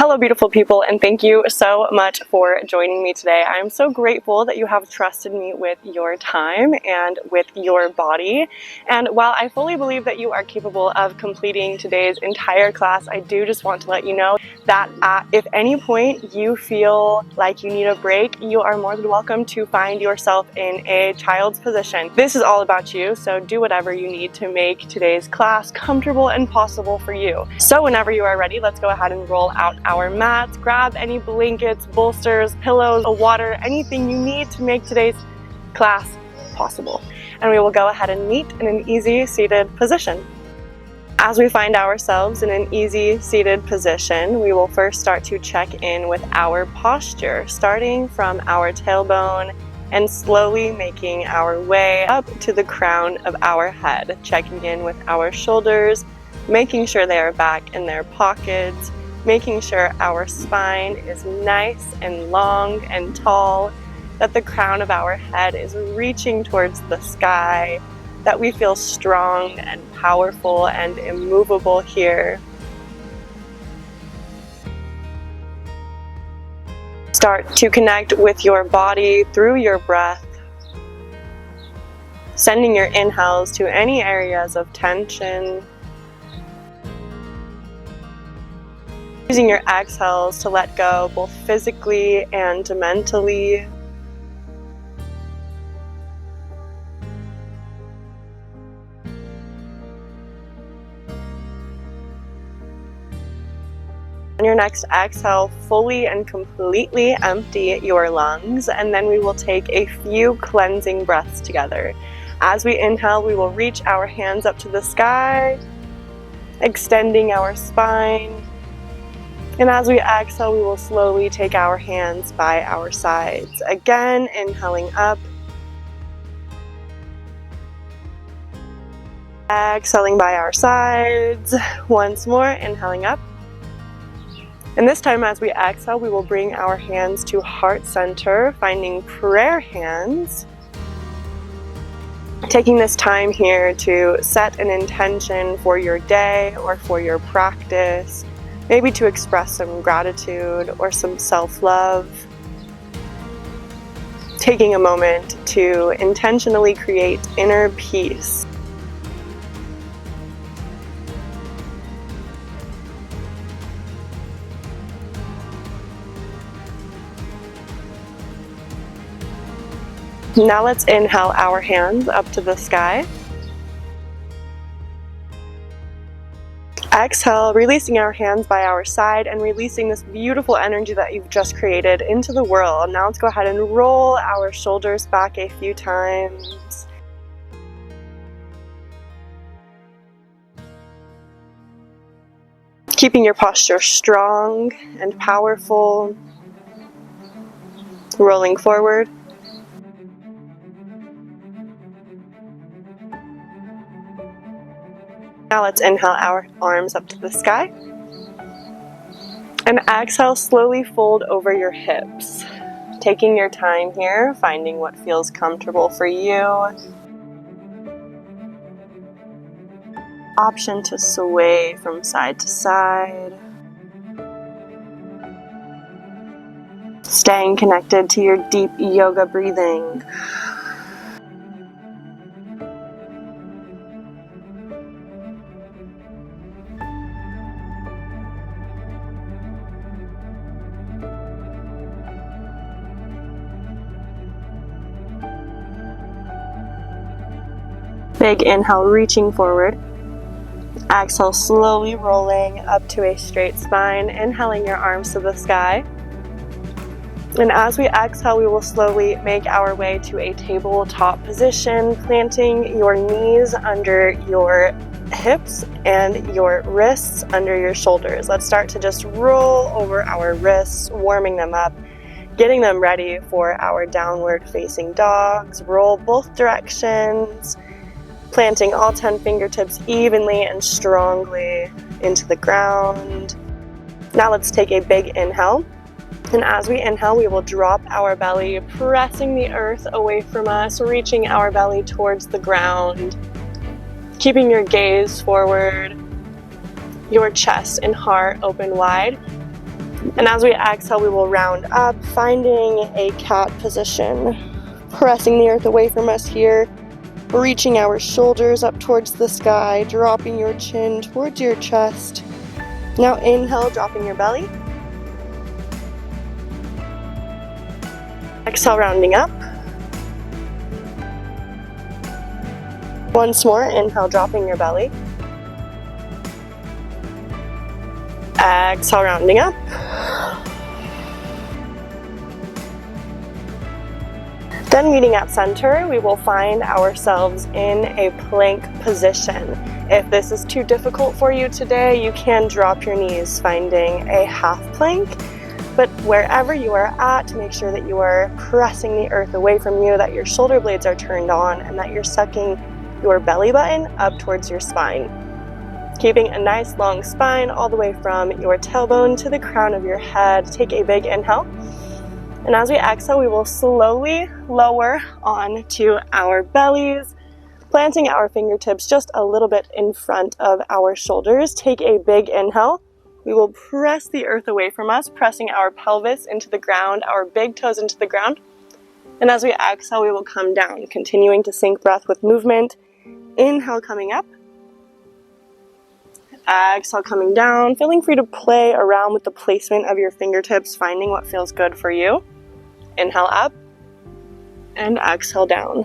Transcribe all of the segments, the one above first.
Hello, beautiful people, and thank you so much for joining me today. I'm so grateful that you have trusted me with your time and with your body. And while I fully believe that you are capable of completing today's entire class, I do just want to let you know that if at any point you feel like you need a break, you are more than welcome to find yourself in a child's position. This is all about you, so do whatever you need to make today's class comfortable and possible for you. So whenever you are ready, let's go ahead and roll out our mats, grab any blankets, bolsters, pillows, water, anything you need to make today's class possible. And we will go ahead and meet in an easy seated position. As we find ourselves in an easy seated position, we will first start to check in with our posture, starting from our tailbone and slowly making our way up to the crown of our head, checking in with our shoulders, making sure they are back in their pockets, making sure our spine is nice and long and tall, that the crown of our head is reaching towards the sky, that we feel strong and powerful and immovable here. Start to connect with your body through your breath, sending your inhales to any areas of tension, using your exhales to let go both physically and mentally. On your next exhale, fully and completely empty your lungs, and then we will take a few cleansing breaths together. As we inhale, we will reach our hands up to the sky, extending our spine. And as we exhale, we will slowly take our hands by our sides. Again, inhaling up. Exhaling by our sides. Once more, inhaling up. And this time as we exhale, we will bring our hands to heart center, finding prayer hands. Taking this time here to set an intention for your day or for your practice. Maybe to express some gratitude or some self-love. Taking a moment to intentionally create inner peace. Now let's inhale our hands up to the sky. Exhale, releasing our hands by our side and releasing this beautiful energy that you've just created into the world. Now let's go ahead and roll our shoulders back a few times. Keeping your posture strong and powerful. Rolling forward. Now let's inhale our arms up to the sky. And exhale, slowly fold over your hips. Taking your time here, finding what feels comfortable for you. Option to sway from side to side. Staying connected to your deep yoga breathing. Big inhale, reaching forward. Exhale, slowly rolling up to a straight spine, inhaling your arms to the sky. And as we exhale, we will slowly make our way to a tabletop position, planting your knees under your hips and your wrists under your shoulders. Let's start to just roll over our wrists, warming them up, getting them ready for our downward facing dogs. Roll both directions. Planting all 10 fingertips evenly and strongly into the ground. Now let's take a big inhale. And as we inhale, we will drop our belly, pressing the earth away from us, reaching our belly towards the ground. Keeping your gaze forward, your chest and heart open wide. And as we exhale, we will round up, finding a cat position, pressing the earth away from us here, reaching our shoulders up towards the sky, dropping your chin towards your chest. Now inhale, dropping your belly. Exhale, rounding up. Once more, inhale, dropping your belly. Exhale, rounding up. Then meeting at center, we will find ourselves in a plank position. If this is too difficult for you today, you can drop your knees, finding a half plank. But wherever you are at, make sure that you are pressing the earth away from you, that your shoulder blades are turned on, and that you're sucking your belly button up towards your spine. Keeping a nice long spine all the way from your tailbone to the crown of your head. Take a big inhale. And as we exhale, we will slowly lower onto our bellies, planting our fingertips just a little bit in front of our shoulders. Take a big inhale. We will press the earth away from us, pressing our pelvis into the ground, our big toes into the ground. And as we exhale, we will come down, continuing to sync breath with movement. Inhale, coming up. Exhale, coming down. Feeling free to play around with the placement of your fingertips, finding what feels good for you. Inhale up and exhale down.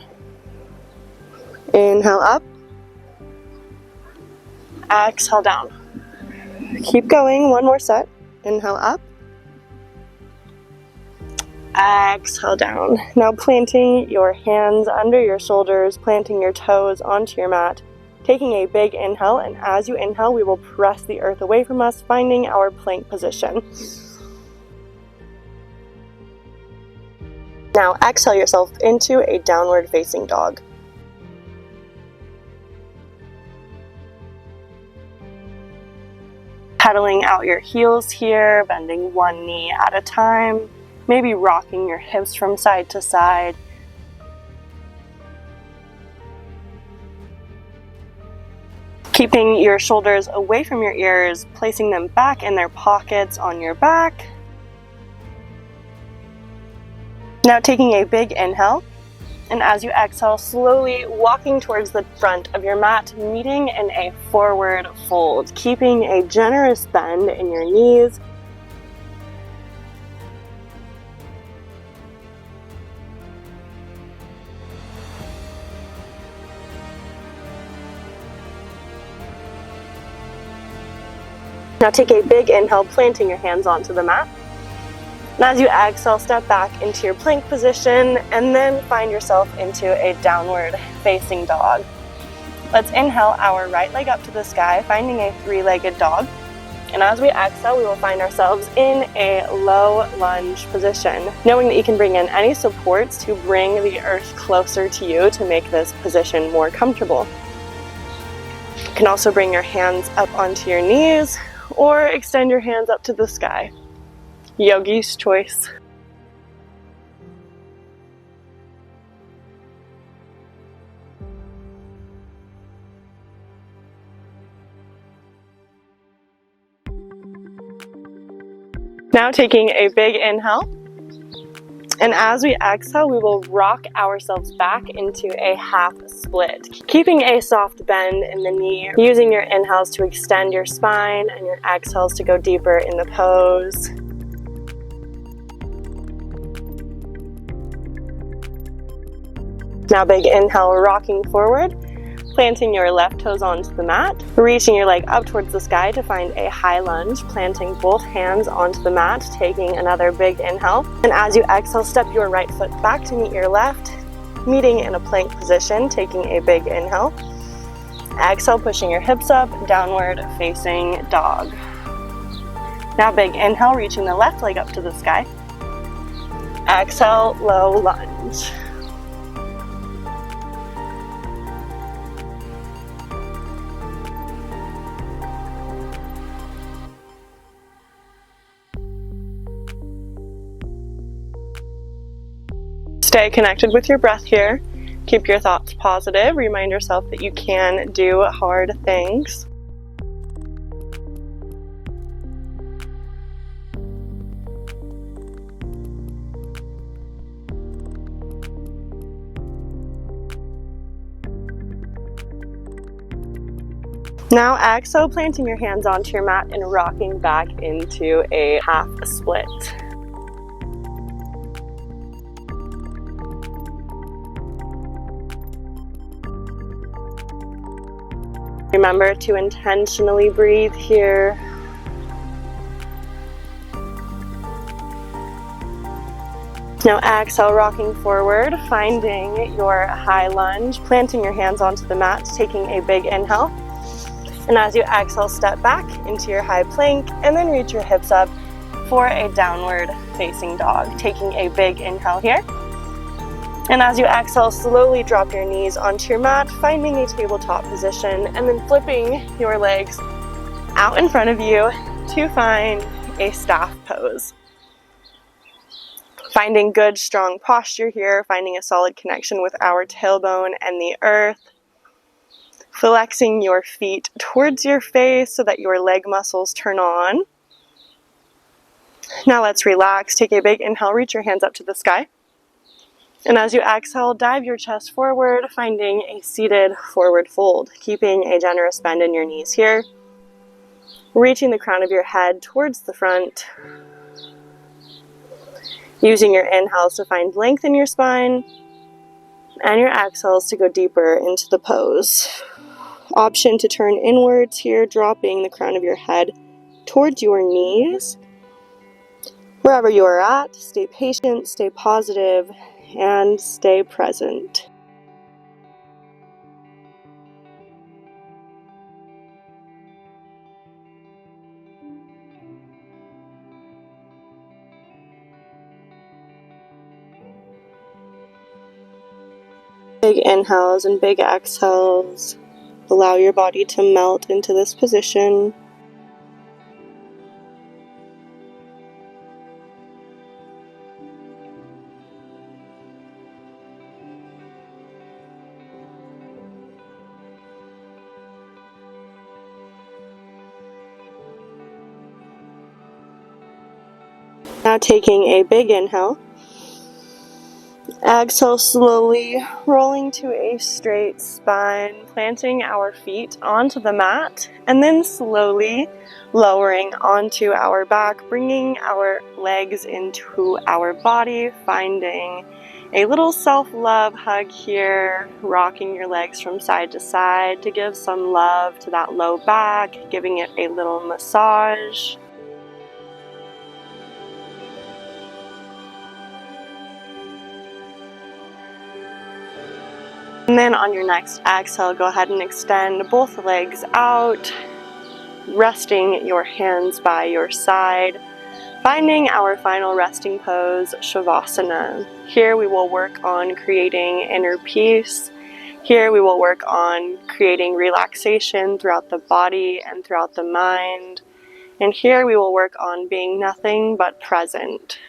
Inhale up. Exhale down. Keep going, one more set. Inhale up. Exhale down. Now planting your hands under your shoulders, planting your toes onto your mat. Taking a big inhale, and as you inhale, we will press the earth away from us, finding our plank position. Now exhale yourself into a downward facing dog. Pedaling out your heels here, bending one knee at a time, maybe rocking your hips from side to side. Keeping your shoulders away from your ears, placing them back in their pockets on your back. Now taking a big inhale, and as you exhale, slowly walking towards the front of your mat, meeting in a forward fold, keeping a generous bend in your knees. Now take a big inhale, planting your hands onto the mat. And as you exhale, step back into your plank position and then find yourself into a downward facing dog. Let's inhale our right leg up to the sky, finding a three-legged dog. And as we exhale, we will find ourselves in a low lunge position, knowing that you can bring in any supports to bring the earth closer to you to make this position more comfortable. You can also bring your hands up onto your knees or extend your hands up to the sky. Yogi's choice. Now taking a big inhale, and as we exhale, we will rock ourselves back into a half split, keeping a soft bend in the knee, using your inhales to extend your spine and your exhales to go deeper in the pose. Now big inhale, rocking forward, planting your left toes onto the mat, reaching your leg up towards the sky to find a high lunge, planting both hands onto the mat, taking another big inhale. And as you exhale, step your right foot back to meet your left, meeting in a plank position, taking a big inhale. Exhale, pushing your hips up, downward facing dog. Now big inhale, reaching the left leg up to the sky. Exhale, low lunge. Stay connected with your breath here. Keep your thoughts positive. Remind yourself that you can do hard things. Now exhale, planting your hands onto your mat and rocking back into a half split. Remember to intentionally breathe here. Now exhale, rocking forward, finding your high lunge, planting your hands onto the mat, taking a big inhale. And as you exhale, step back into your high plank and then reach your hips up for a downward facing dog. Taking a big inhale here. And as you exhale, slowly drop your knees onto your mat, finding a tabletop position, and then flipping your legs out in front of you to find a staff pose. Finding good, strong posture here, finding a solid connection with our tailbone and the earth. Flexing your feet towards your face so that your leg muscles turn on. Now let's relax. Take a big inhale, reach your hands up to the sky. And as you exhale, dive your chest forward, finding a seated forward fold, keeping a generous bend in your knees here. Reaching the crown of your head towards the front. Using your inhales to find length in your spine, and your exhales to go deeper into the pose. Option to turn inwards here, dropping the crown of your head towards your knees. Wherever you are at, stay patient, stay positive, and stay present. Big inhales and big exhales. Allow your body to melt into this position. Now taking a big inhale. Exhale slowly, rolling to a straight spine, planting our feet onto the mat, and then slowly lowering onto our back, bringing our legs into our body, finding a little self-love hug here, rocking your legs from side to side to give some love to that low back, giving it a little massage. And then on your next exhale, go ahead and extend both legs out, resting your hands by your side, finding our final resting pose, Shavasana. Here we will work on creating inner peace. Here we will work on creating relaxation throughout the body and throughout the mind. And here we will work on being nothing but present.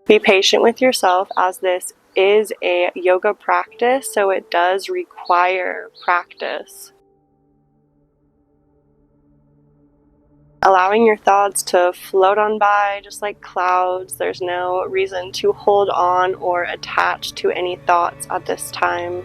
Be patient with yourself, as this is a yoga practice, so it does require practice. Allowing your thoughts to float on by just like clouds. There's no reason to hold on or attach to any thoughts at this time.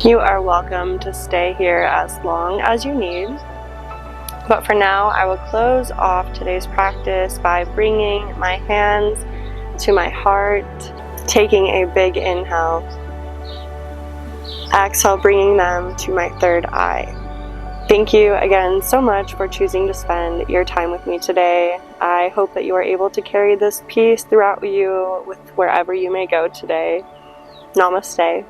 You are welcome to stay here as long as you need. But for now, I will close off today's practice by bringing my hands to my heart, taking a big inhale. Exhale, bringing them to my third eye. Thank you again so much for choosing to spend your time with me today. I hope that you are able to carry this peace throughout you with wherever you may go today. Namaste.